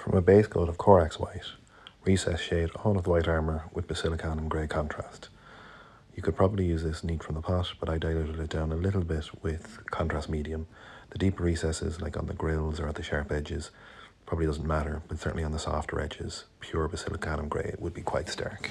From a base coat of Corax White, recess shade all of the white armour with Basicillanum Grey contrast. You could probably use this neat from the pot, but I diluted it down a little bit with contrast medium. The deeper recesses, like on the grills or at the sharp edges, probably doesn't matter, but certainly on the softer edges, pure Basicillanum Grey would be quite stark.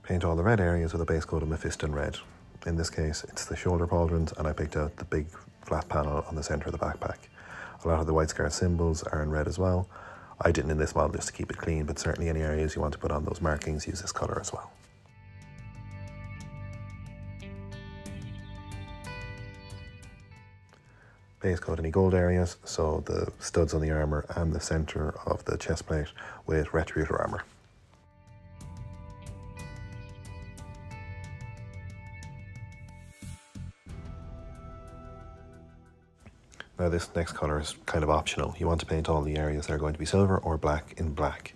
Paint all the red areas with a base coat of Mephiston Red. In this case, it's the shoulder pauldrons, and I picked out the big flat panel on the centre of the backpack. A lot of the white scar symbols are in red as well. I didn't in this model just to keep it clean, but certainly any areas you want to put on those markings, use this colour as well. Base coat any gold areas, so the studs on the armour and the centre of the chest plate with Retributor Armour. Now this next colour is kind of optional. You want to paint all the areas that are going to be silver or black in black.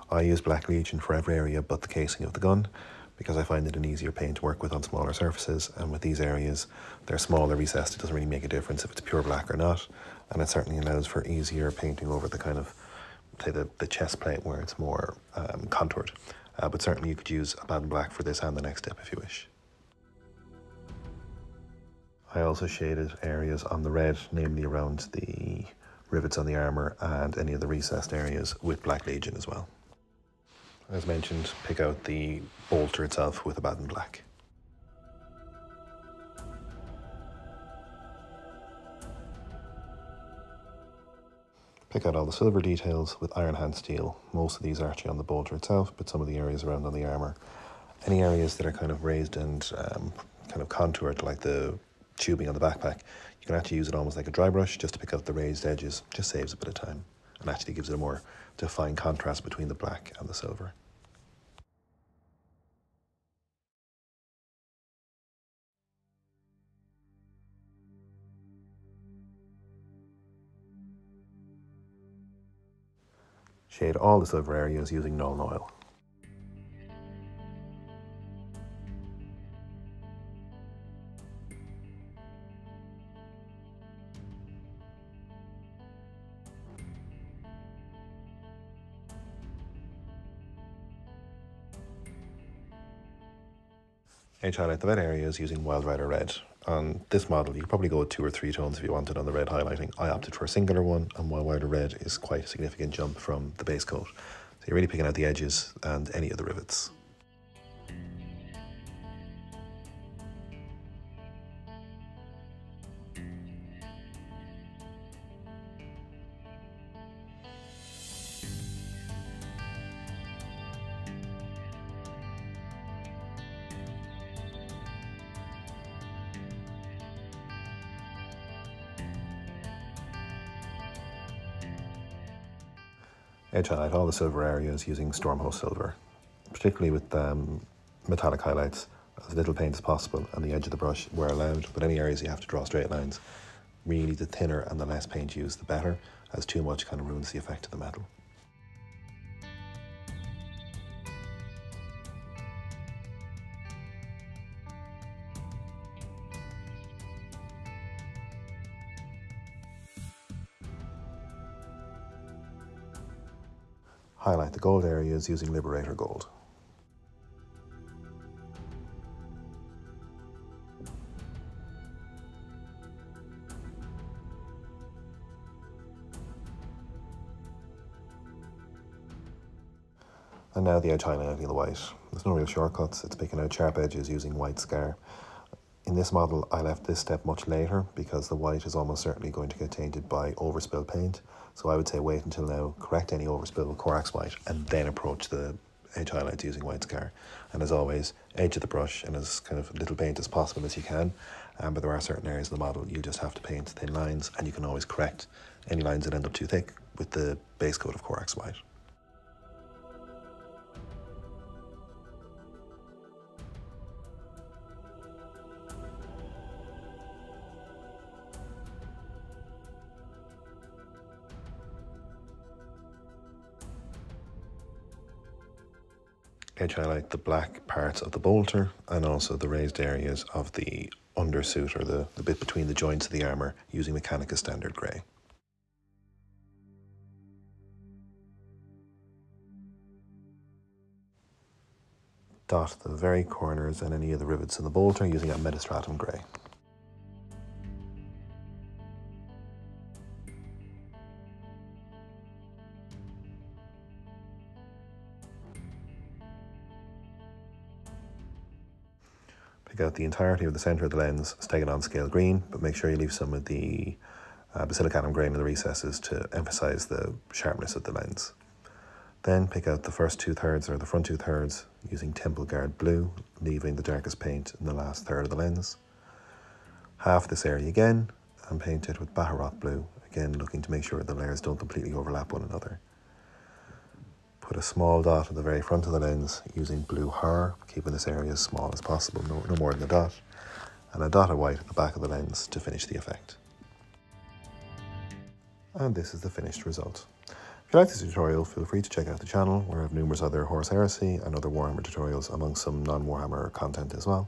I use Black Legion for every area but the casing of the gun, because I find it an easier paint to work with on smaller surfaces, and with these areas, they're smaller recessed, it doesn't really make a difference if it's pure black or not, and it certainly allows for easier painting over the kind of, say, the chest plate where it's more contoured. But certainly you could use Abaddon Black for this and the next step if you wish. I also shaded areas on the red, namely around the rivets on the armour and any of the recessed areas with Black Legion as well. As mentioned, pick out the bolter itself with Abaddon Black. Pick out all the silver details with Iron Hand Steel. Most of these are actually on the bolter itself, but some of the areas around on the armour. Any areas that are kind of raised and kind of contoured, like the tubing on the backpack, you can actually use it almost like a dry brush just to pick out the raised edges. Just saves a bit of time and actually gives it a more defined contrast between the black and the silver. Shade all the silver areas using Nuln Oil. Edge highlight the red areas using Wild Rider Red. On this model, you could probably go with 2 or 3 tones if you wanted on the red highlighting. I opted for a singular one, and Wild Rider Red is quite a significant jump from the base coat. So you're really picking out the edges and any of the rivets. Edge highlight all the silver areas using Stormhost Silver, particularly with metallic highlights, as little paint as possible, and the edge of the brush where allowed, but any areas you have to draw straight lines. Really, the thinner and the less paint used, the better, as too much kind of ruins the effect of the metal. Highlight the gold areas using Liberator Gold. And now the edge highlighting the white. There's no real shortcuts, it's picking out sharp edges using white scar. In this model, I left this step much later because the white is almost certainly going to get tainted by overspill paint. So I would say wait until now, correct any overspill with Corax White, and then approach the edge highlights using white scar. And as always, edge of the brush and as kind of little paint as possible as you can. but there are certain areas of the model you just have to paint thin lines, and you can always correct any lines that end up too thick with the base coat of Corax White. Edge highlight the black parts of the bolter and also the raised areas of the undersuit, or the bit between the joints of the armour, using Mechanicus standard grey. Dot the very corners and any of the rivets in the bolter using Administratum Grey. Pick out the entirety of the centre of the lens, Steggadon scale green, but make sure you leave some of the Basicillanum Grey in the recesses to emphasise the sharpness of the lens. Then pick out the first 2/3 or the front 2/3 using Temple Guard Blue, leaving the darkest paint in the last third of the lens. Half this area again and paint it with Baharroth Blue, again looking to make sure the layers don't completely overlap one another. Put a small dot at the very front of the lens using Blue Horror, keeping this area as small as possible, no more than a dot, and a dot of white at the back of the lens to finish the effect. And this is the finished result. If you like this tutorial, feel free to check out the channel, where I have numerous other Horus Heresy and other Warhammer tutorials, among some non-Warhammer content as well.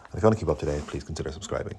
And if you want to keep up to date, please consider subscribing.